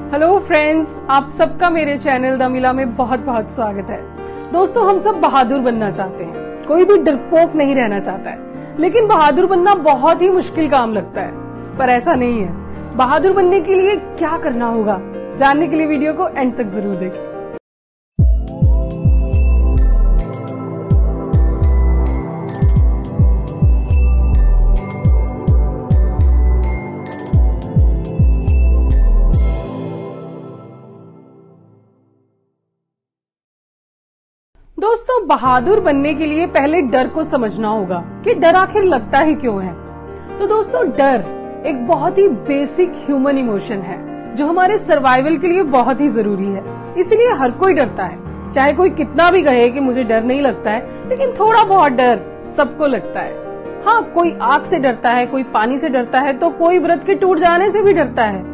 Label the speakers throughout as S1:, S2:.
S1: Hello friends, आप सबका मेरे चैनल दमिला में बहुत बहुत स्वागत है। दोस्तों, हम सब बहादुर बनना चाहते हैं, कोई भी डरपोक नहीं रहना चाहता है, लेकिन बहादुर बनना बहुत ही मुश्किल काम लगता है। पर ऐसा नहीं है। बहादुर बनने के लिए क्या करना होगा, जानने के लिए वीडियो को एंड तक जरूर देखें। दोस्तों, बहादुर बनने के लिए पहले डर को समझना होगा कि डर आखिर लगता ही क्यों है। तो दोस्तों, डर एक बहुत ही बेसिक ह्यूमन इमोशन है जो हमारे सर्वाइवल के लिए बहुत ही जरूरी है। इसलिए हर कोई डरता है, चाहे कोई कितना भी कहे कि मुझे डर नहीं लगता है, लेकिन थोड़ा बहुत डर सबको लगता है। हाँ, कोई आग से डरता है, कोई पानी से डरता है, तो कोई व्रत के टूट जाने से भी डरता है,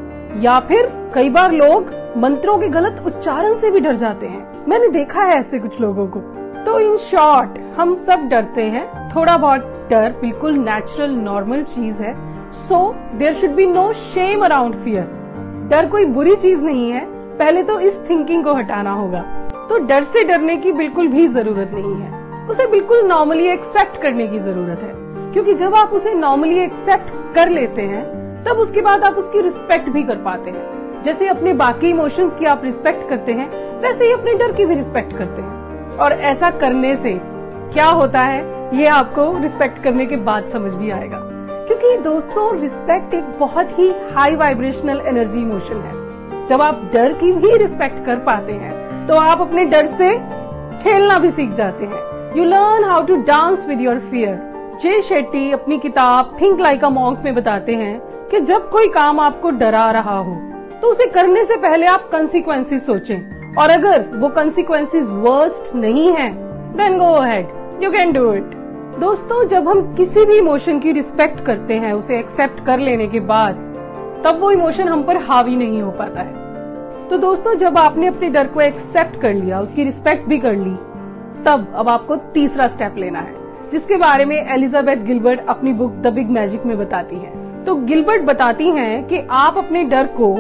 S1: या फिर कई बार लोग मंत्रों के गलत उच्चारण से भी डर जाते हैं। मैंने देखा है ऐसे कुछ लोगों को। तो इन शॉर्ट, हम सब डरते हैं। थोड़ा बहुत डर बिल्कुल नेचुरल नॉर्मल चीज है। So there should be no shame around fear. डर कोई बुरी चीज नहीं है, पहले तो इस थिंकिंग को हटाना होगा। तो डर से डरने की बिल्कुल भी जरूरत नहीं है, उसे बिल्कुल नॉर्मली एक्सेप्ट करने की जरूरत है। क्योंकि जब आप उसे नॉर्मली एक्सेप्ट कर लेते हैं, तब उसके बाद आप उसकी रिस्पेक्ट भी कर पाते हैं। जैसे अपने बाकी इमोशंस की आप रिस्पेक्ट करते हैं, वैसे ही अपने डर की भी रिस्पेक्ट करते हैं। और ऐसा करने से क्या होता है, ये आपको रिस्पेक्ट करने के बाद समझ भी आएगा। क्योंकि दोस्तों, रिस्पेक्ट एक बहुत ही हाई वाइब्रेशनल एनर्जी इमोशन है। जब आप डर की भी रिस्पेक्ट कर पाते हैं, तो आप अपने डर से खेलना भी सीख जाते हैं। You learn how to dance with your fear. Jay Shetty अपनी किताब थिंक लाइक अ मॉन्क में बताते हैं कि जब कोई काम आपको डरा रहा हो, तो उसे करने से पहले आप कंसीक्वेंसेस सोचें, और अगर वो कंसीक्वेंसेस वर्स्ट नहीं है, then go ahead, you can do it. दोस्तों, जब हम किसी भी इमोशन की रिस्पेक्ट करते हैं, उसे एक्सेप्ट कर लेने के बाद, तब वो इमोशन हम पर हावी नहीं हो पाता है। तो दोस्तों, जब आपने अपने डर को एक्सेप्ट कर लिया, उसकी रिस्पेक्ट भी कर ली, तब अब आपको तीसरा स्टेप लेना है, जिसके बारे में एलिजाबेथ गिलबर्ट अपनी बुक द बिग मैजिक में बताती है। तो गिलबर्ट बताती हैं कि आप अपने डर को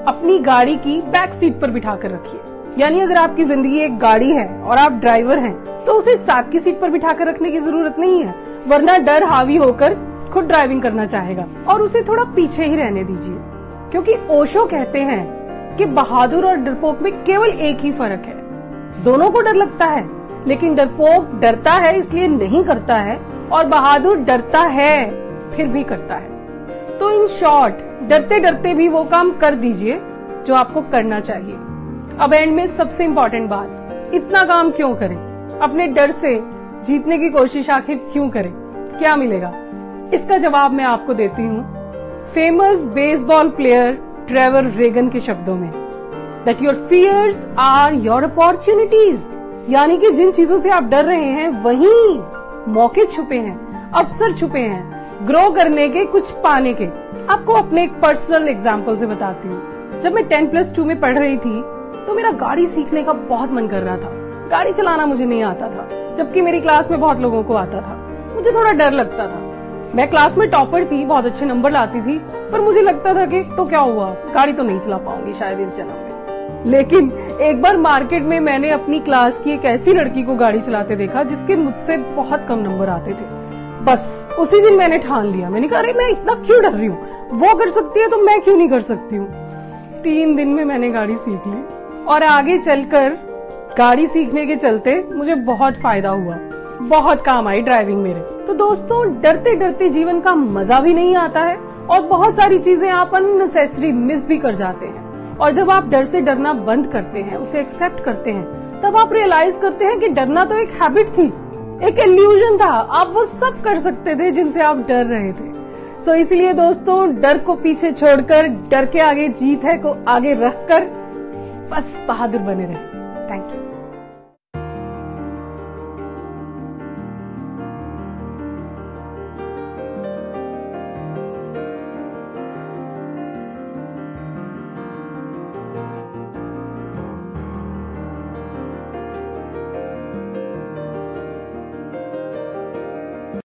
S1: अपनी गाड़ी की बैक सीट पर बिठा कर रखिए। यानी अगर आपकी जिंदगी एक गाड़ी है और आप ड्राइवर हैं, तो उसे साथ की सीट पर बिठा कर रखने की जरूरत नहीं है, वरना डर हावी होकर खुद ड्राइविंग करना चाहेगा। और उसे थोड़ा पीछे ही रहने दीजिए। क्योंकि ओशो कहते हैं कि बहादुर और डरपोक में केवल एक ही फर्क है। दोनों को डर लगता है, लेकिन डरपोक डरता है इसलिए नहीं करता है, और बहादुर डरता है फिर भी करता है। तो इन शॉर्ट, डरते डरते भी वो काम कर दीजिए जो आपको करना चाहिए। अब एंड में सबसे इम्पोर्टेंट बात, इतना काम क्यों करें? अपने डर से जीतने की कोशिश आखिर क्यों करें? क्या मिलेगा? इसका जवाब मैं आपको देती हूँ famous baseball player Trevor Regan के शब्दों में, that your fears are your opportunities. यानी कि जिन चीजों से आप डर रहे हैं, वहीं मौके छुपे हैं, अवसर छुपे हैं ग्रो करने के, कुछ पाने के। आपको अपने एक पर्सनल एग्जाम्पल से बताती हूँ। जब मैं 10+2 में पढ़ रही थी, तो मेरा गाड़ी सीखने का बहुत मन कर रहा था। गाड़ी चलाना मुझे नहीं आता था, जबकि मेरी क्लास में बहुत लोगों को आता था। मुझे थोड़ा डर लगता था। मैं क्लास में टॉपर थी, बहुत अच्छे नंबर लाती थी, पर मुझे लगता था कि तो क्या हुआ, गाड़ी तो नहीं चला पाऊंगी शायद इस जन्म में। लेकिन एक बार मार्केट में मैंने अपनी क्लास की एक ऐसी लड़की को गाड़ी चलाते देखा जिसके मुझसे बहुत कम नंबर आते थे। बस उसी दिन मैंने ठान लिया। मैंने कहा, अरे मैं इतना क्यों डर रही हूँ, वो कर सकती है तो मैं क्यों नहीं कर सकती हूँ। 3 दिन में मैंने गाड़ी सीख ली, और आगे चलकर गाड़ी सीखने के चलते मुझे बहुत फायदा हुआ, बहुत काम आई ड्राइविंग मेरे। तो दोस्तों, डरते डरते जीवन का मजा भी नहीं आता है, और बहुत सारी चीजें आप अननेसेसरी मिस भी कर जाते हैं। और जब आप डर से डरना बंद करते हैं, उसे एक्सेप्ट करते हैं, तब आप रियलाइज करते हैं कि डरना तो एक हैबिट थी, एक इल्यूजन था। आप वो सब कर सकते थे जिनसे आप डर रहे थे। सो इसलिए दोस्तों, डर को पीछे छोड़कर, डर के आगे जीत है को आगे रखकर बस बहादुर बने रहे। Thank you.